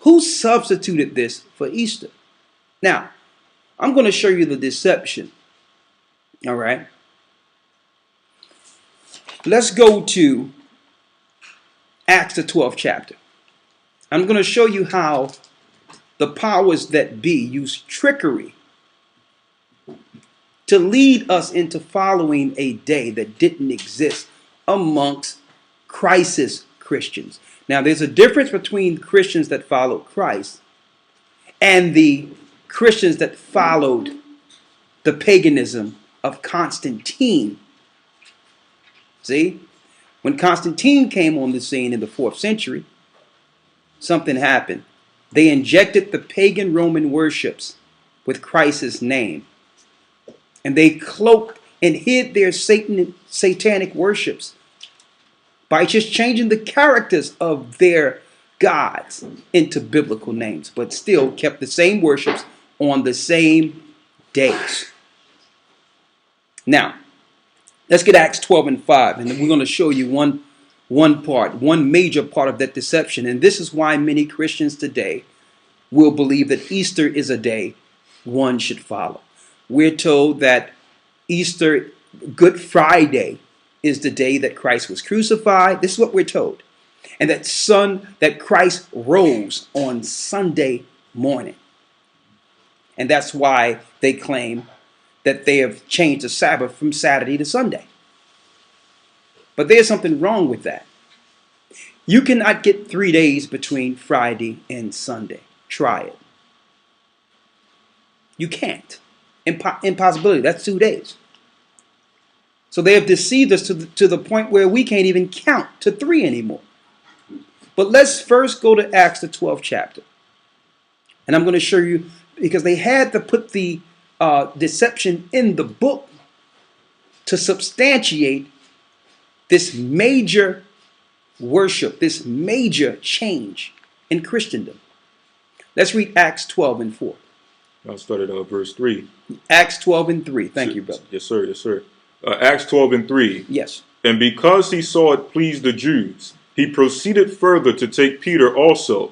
Who substituted this for Easter? Now, I'm going to show you the deception. All right. Let's go to Acts the 12th chapter. I'm going to show you how the powers that be use trickery to lead us into following a day that didn't exist amongst Christ's Christians. Now, there's a difference between Christians that followed Christ and the Christians that followed the paganism of Constantine. See, when Constantine came on the scene in the 4th century, something happened. They injected the pagan Roman worships with Christ's name. And they cloaked and hid their satanic worships by just changing the characters of their gods into biblical names, but still kept the same worships on the same days. Now, let's get Acts 12 and 5, and we're going to show you one major part of that deception. And this is why many Christians today will believe that Easter is a day one should follow. We're told that Easter, Good Friday, is the day that Christ was crucified. This is what we're told. And that Christ rose on Sunday morning. And that's why they claim that they have changed the Sabbath from Saturday to Sunday. But there's something wrong with that. You cannot get 3 days between Friday and Sunday. Try it. You can't. Impossibility. That's 2 days. So they have deceived us to the point where we can't even count to 3 anymore. But let's first go to Acts the 12th chapter. And I'm going to show you, because they had to put the deception in the book to substantiate this major worship, this major change in Christendom. Let's read Acts 12 and 4. I'll start at verse 3. Acts 12 and 3. Thank you, brother. Yes, sir. Yes, sir. Acts 12 and 3. Yes. And because he saw it pleased the Jews, he proceeded further to take Peter also.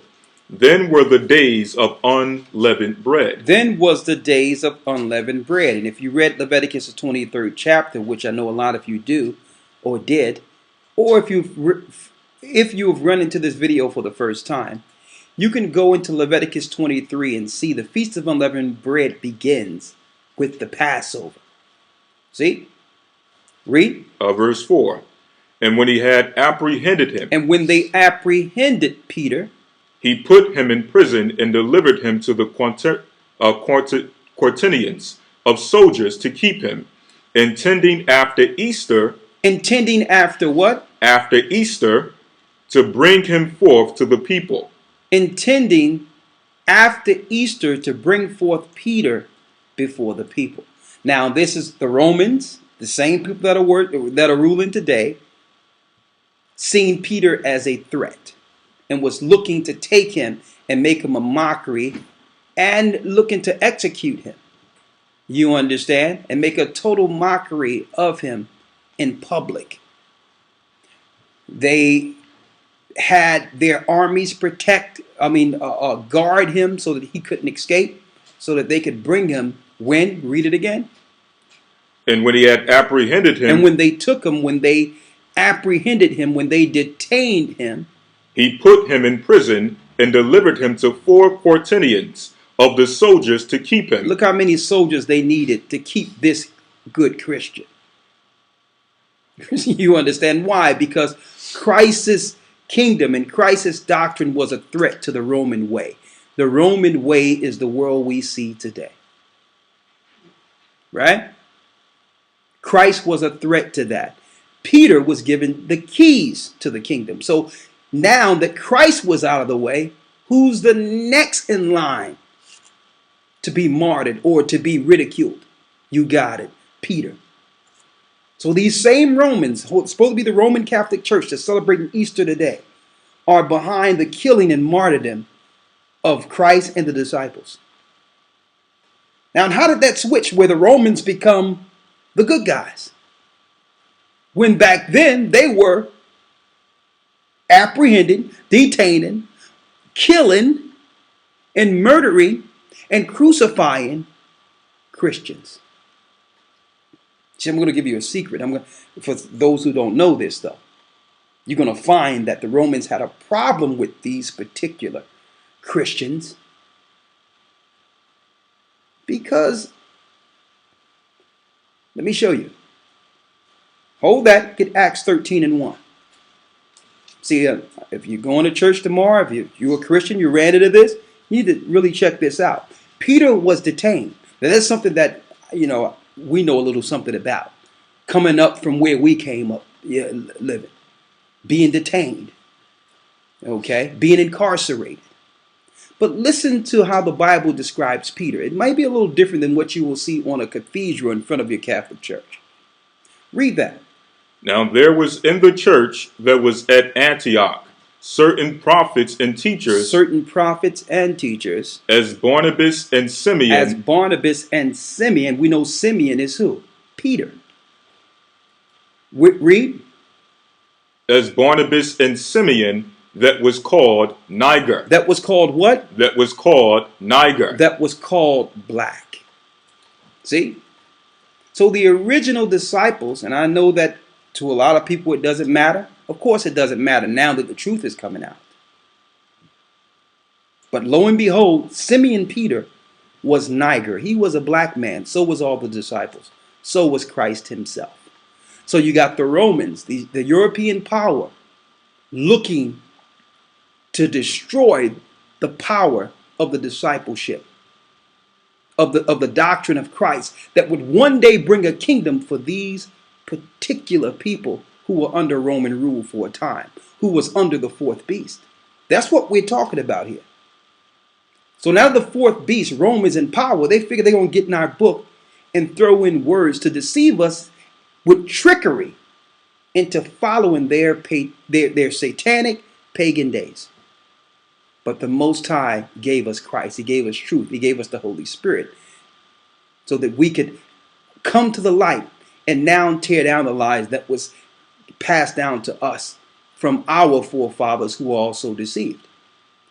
Then were the days of unleavened bread. Then was the days of unleavened bread. And if you read Leviticus, the 23rd chapter, which I know a lot of you do or did, or if you've run into this video for the first time, you can go into Leviticus 23 and see the Feast of Unleavened Bread begins with the Passover. See? Read. Verse 4. And when he had apprehended him. And when they apprehended Peter, he put him in prison and delivered him to the quaternions of soldiers to keep him, intending after Easter. Intending after what? After Easter, to bring him forth to the people. Intending after Easter to bring forth Peter before the people. Now, this is the Romans, the same people that are ruling today, seeing Peter as a threat and was looking to take him and make him a mockery and looking to execute him. You understand? And make a total mockery of him in public. They had their armies guard him so that he couldn't escape, so that they could bring him when? Read it again. And when he had apprehended him. And when they took him, when they apprehended him, when they detained him, he put him in prison and delivered him to 4 quaternions of the soldiers to keep him. Look how many soldiers they needed to keep this good Christian. You understand why? Because Christ's kingdom and Christ's doctrine was a threat to the Roman way. The Roman way is the world we see today. Right? Christ was a threat to that. Peter was given the keys to the kingdom. So now that Christ was out of the way, who's the next in line to be martyred or to be ridiculed? You got it, Peter. So these same Romans, supposed to be the Roman Catholic Church that's celebrating Easter today, are behind the killing and martyrdom of Christ and the disciples. Now, how did that switch where the Romans become the good guys? When back then they were apprehending, detaining, killing and murdering and crucifying Christians. See, I'm going to give you a secret. For those who don't know this, though, you're going to find that the Romans had a problem with these particular Christians because, let me show you. Hold that, get Acts 13:1. See, if you're going to church tomorrow, if you're a Christian, you ran into this, you need to really check this out. Peter was detained. Now, that's something that, we know a little something about. Coming up from where we came up, living. Being detained. Okay? Being incarcerated. But listen to how the Bible describes Peter. It might be a little different than what you will see on a cathedral in front of your Catholic church. Read that. Now there was in the church that was at Antioch certain prophets and teachers. Certain prophets and teachers. As Barnabas and Simeon. As Barnabas and Simeon. We know Simeon is who? Peter. Read. As Barnabas and Simeon, that was called Niger. That was called what? That was called Niger. That was called black. See? So the original disciples, and I know that to a lot of people it doesn't matter. Of course it doesn't matter now that the truth is coming out. But lo and behold, Simeon Peter was Niger. He was a black man. So was all the disciples. So was Christ himself. So you got the Romans, the European power, looking to destroy the power of the discipleship, of the doctrine of Christ that would one day bring a kingdom for these particular people who were under Roman rule for a time, who was under the fourth beast. That's what we're talking about here. So now the fourth beast, Rome, is in power. They figure they're going to get in our book and throw in words to deceive us with trickery into following their satanic pagan days. But the Most High gave us Christ. He gave us truth. He gave us the Holy Spirit so that we could come to the light and now tear down the lies that was passed down to us from our forefathers who were also deceived.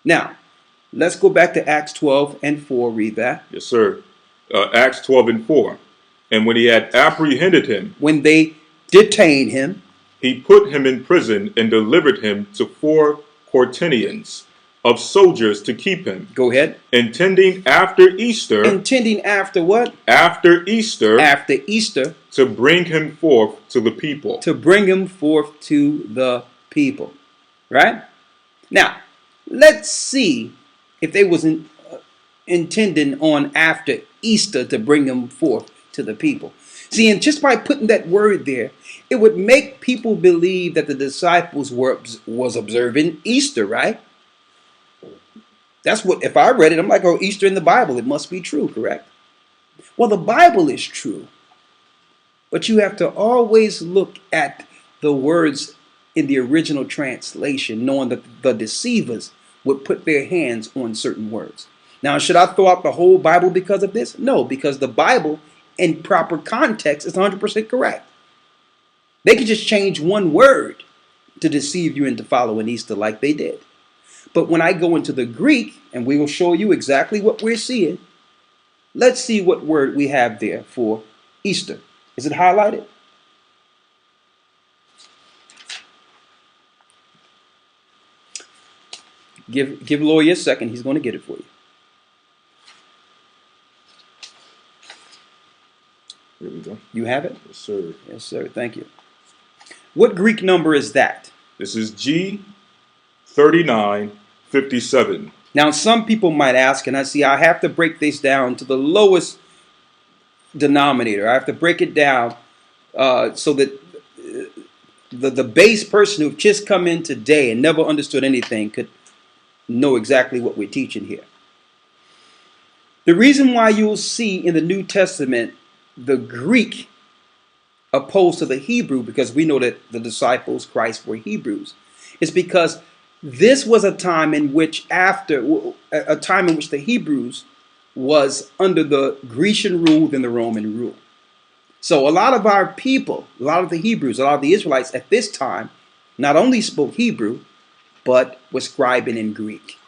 Now, let's go back to Acts 12:4. Read that. Yes, sir. Acts 12:4. And when he had apprehended him, when they detained him, he put him in prison and delivered him to 4 quaternions of soldiers to keep him. Go ahead. Intending after Easter. Intending after what? After Easter. After Easter. To bring him forth to the people. To bring him forth to the people. Right? Now, let's see if they was intending on after Easter to bring him forth to the people. See, and just by putting that word there, it would make people believe that the disciples was observing Easter, right? That's what, if I read it, I'm like, oh, Easter in the Bible, it must be true, correct? Well, the Bible is true, but you have to always look at the words in the original translation, knowing that the deceivers would put their hands on certain words. Now, should I throw out the whole Bible because of this? No, because the Bible in proper context is 100% correct. They could just change one word to deceive you into following Easter like they did. But when I go into the Greek, and we will show you exactly what we're seeing, let's see what word we have there for Easter. Is it highlighted? Give Lloyd a second. He's going to get it for you. Here we go. You have it? Yes, sir. Yes, sir. Thank you. What Greek number is that? This is G3957. Now, some people might ask, and I have to break this down to the lowest denominator. I have to break it down so that the base person who just come in today and never understood anything could know exactly what we're teaching here. The reason why you'll see in the New Testament the Greek opposed to the Hebrew, because we know that the disciples, Christ, were Hebrews, is because this was a time in which the Hebrews was under the Grecian rule than the Roman rule. So a lot of our people, a lot of the Hebrews, a lot of the Israelites at this time, not only spoke Hebrew, but were scribing in Greek.